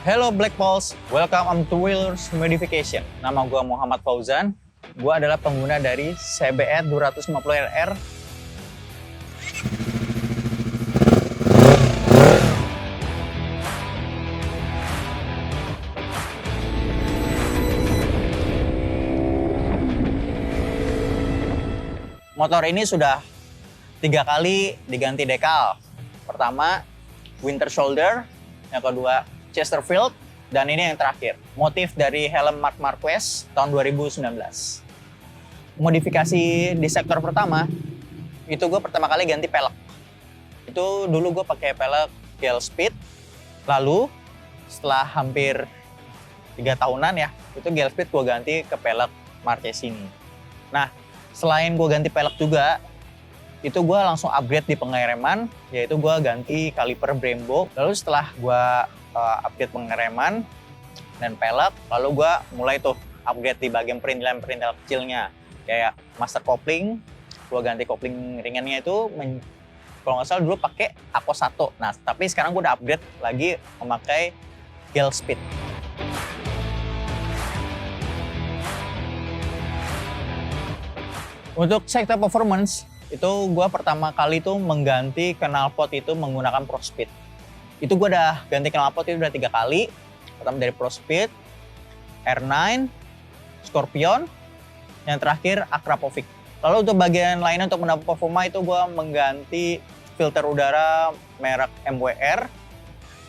Hello Black Balls, welcome on Two Wheelers Modification. Nama gue Muhammad Fauzan. Gue adalah pengguna dari CBR 250RR. Motor ini sudah 3 kali diganti dekal. Pertama, Winter Shoulder. Yang kedua, Chesterfield, dan ini yang terakhir, motif dari helm Marc Marquez tahun 2019. Modifikasi di sektor pertama, itu gue pertama kali ganti pelek. Itu dulu gue pakai pelek Gale Speed, lalu setelah hampir 3 tahunan ya, itu Gale Speed gue ganti ke pelek Marquez ini. Nah, selain gue ganti pelek juga, itu gue langsung upgrade di pengereman, yaitu gue ganti kaliper Brembo. Lalu setelah gue upgrade pengereman dan pelek, lalu gue mulai tuh upgrade di bagian perintilan kecilnya, kayak master kopling. Gue ganti kopling ringannya itu kalau nggak salah dulu pakai Akos 1. Nah, tapi sekarang gue udah upgrade lagi memakai Gale Speed. Untuk sektor performance, itu gue pertama kali tuh mengganti knalpot itu menggunakan ProSpeed. Itu gue udah ganti knalpot itu udah 3 kali. Pertama dari ProSpeed, R9, Scorpion, yang terakhir Akrapovic. Lalu untuk bagian lainnya untuk mendapat performa itu gue mengganti filter udara merek MWR.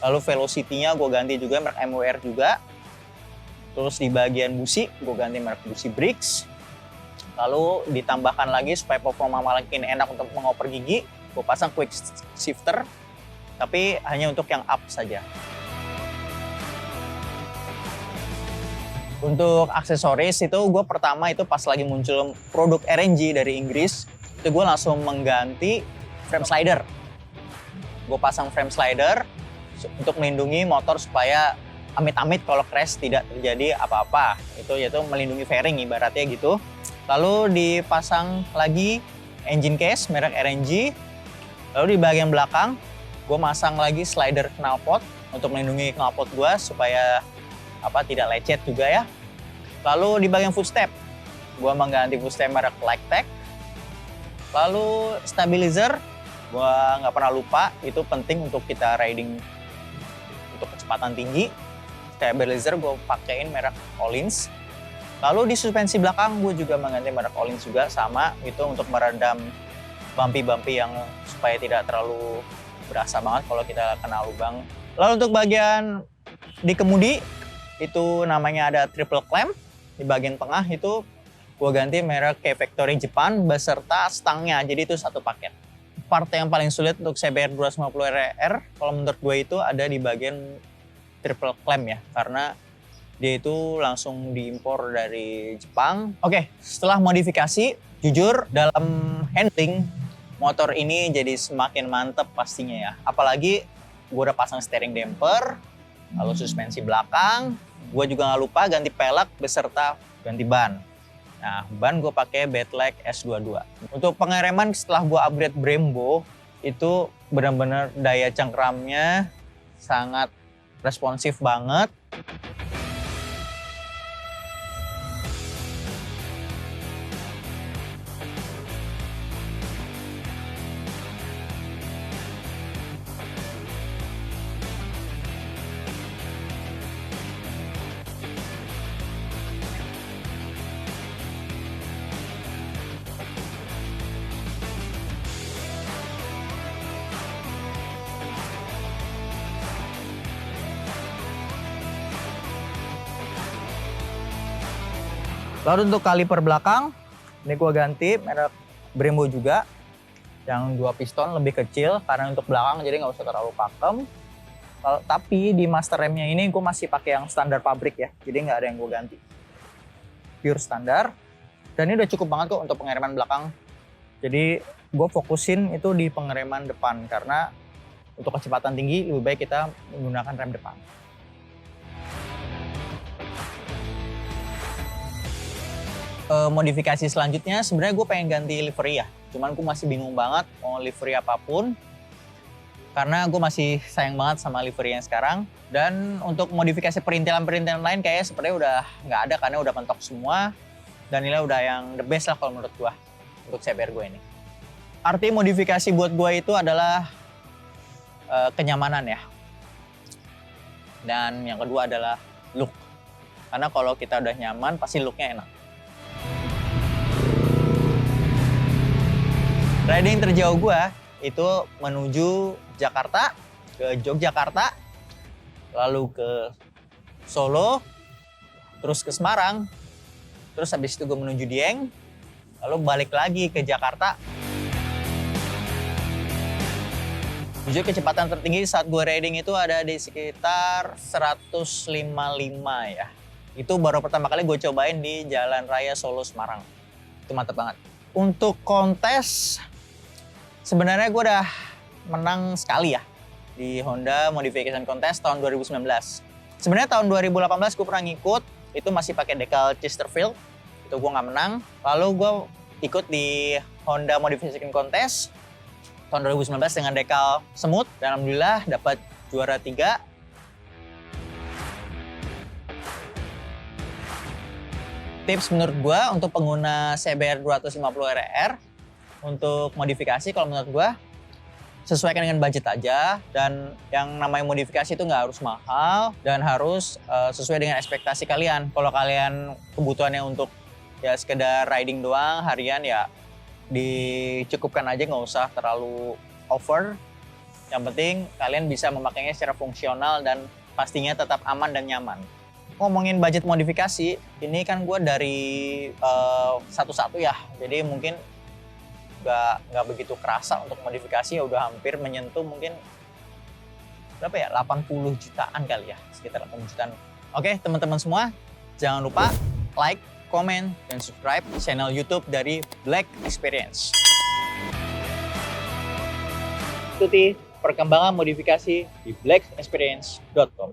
Lalu velocity-nya gue ganti juga merek MWR juga. Terus di bagian busi gue ganti merek Busi Bricks. Lalu ditambahkan lagi supaya performa makin enak untuk mengoper gigi, gue pasang quick shifter, tapi hanya untuk yang up saja. Untuk aksesoris itu gue pertama itu pas lagi muncul produk RNG dari Inggris, itu gue langsung mengganti frame slider. Gue pasang frame slider untuk melindungi motor supaya amit-amit kalau crash tidak terjadi apa-apa. Itu yaitu melindungi fairing ibaratnya gitu. Lalu dipasang lagi engine case merek RNG. Lalu di bagian belakang gue masang lagi slider knalpot untuk melindungi knalpot gue supaya tidak lecet juga ya. Lalu di bagian footstep gue mengganti footstep merek Lightech. Lalu stabilizer gue nggak pernah lupa, itu penting untuk kita riding untuk kecepatan tinggi. Stabilizer gue pakein merek Öhlins. Lalu di suspensi belakang gue juga mengganti merek Öhlins juga, sama itu untuk meredam bumpy yang supaya tidak terlalu berasa banget kalau kita kena lubang. Lalu untuk bagian di kemudi itu namanya ada triple clamp. Di bagian tengah itu gue ganti merek K-Factory Jepang beserta stangnya, jadi itu satu paket. Part yang paling sulit untuk CBR 250RR kalau menurut gue itu ada di bagian triple clamp ya, karena dia itu langsung diimpor dari Jepang. Oke, setelah modifikasi, jujur dalam handling motor ini jadi semakin mantep pastinya ya. Apalagi gue udah pasang steering damper, lalu suspensi belakang. Gue juga nggak lupa ganti pelek beserta ganti ban. Nah, ban gue pakai Badleg S22. Untuk pengereman setelah gue upgrade Brembo, itu benar-benar daya cengkramnya sangat responsif banget. Lalu untuk kaliper belakang, ini gue ganti merek Brembo juga. Yang 2 piston lebih kecil, karena untuk belakang jadi nggak usah terlalu pakem. Tapi di master remnya ini gue masih pakai yang standar pabrik ya, jadi nggak ada yang gue ganti. Pure standar. Dan ini udah cukup banget kok untuk pengereman belakang. Jadi gue fokusin itu di pengereman depan, karena untuk kecepatan tinggi lebih baik kita menggunakan rem depan. Modifikasi selanjutnya sebenarnya gue pengen ganti livery ya, cuman gue masih bingung banget mau livery apapun. karena gue masih sayang banget sama livery yang sekarang. Dan untuk modifikasi perintilan-perintilan lain kayaknya sepertinya udah nggak ada karena udah mentok semua. Dan ini udah yang the best lah kalau menurut gue untuk CBR gue ini. Arti modifikasi buat gue itu adalah kenyamanan ya. Dan yang kedua adalah look. Karena kalau kita udah nyaman pasti looknya enak. Riding terjauh gue itu menuju Jakarta, ke Yogyakarta, lalu ke Solo, terus ke Semarang, terus habis itu gue menuju Dieng, lalu balik lagi ke Jakarta. Jujur kecepatan tertinggi saat gue riding itu ada di sekitar 155 ya. Itu baru pertama kali gue cobain di Jalan Raya Solo Semarang. Itu mantep banget. Untuk kontes, sebenarnya gue udah menang sekali ya di Honda Modification Contest tahun 2019. Sebenarnya tahun 2018 gue pernah ngikut, itu masih pakai decal Chesterfield, itu gue nggak menang. Lalu gue ikut di Honda Modification Contest tahun 2019 dengan decal semut, dan alhamdulillah dapat juara 3. Tips menurut gue untuk pengguna CBR 250 RR untuk modifikasi, kalau menurut gue sesuaikan dengan budget aja, dan yang namanya modifikasi itu nggak harus mahal dan harus sesuai dengan ekspektasi kalian. Kalau kalian kebutuhannya untuk ya sekedar riding doang harian, ya dicukupkan aja, nggak usah terlalu over. Yang penting kalian bisa memakainya secara fungsional dan pastinya tetap aman dan nyaman. Ngomongin budget modifikasi, ini kan gue dari satu-satu ya, jadi mungkin nggak begitu kerasa untuk modifikasi, ya udah hampir menyentuh mungkin berapa ya, 80 jutaan kali ya, sekitar 80 jutaan. Oke teman-teman semua, jangan lupa like, komen, dan subscribe channel YouTube dari Black Experience. Ikuti perkembangan modifikasi di blackexperience.com.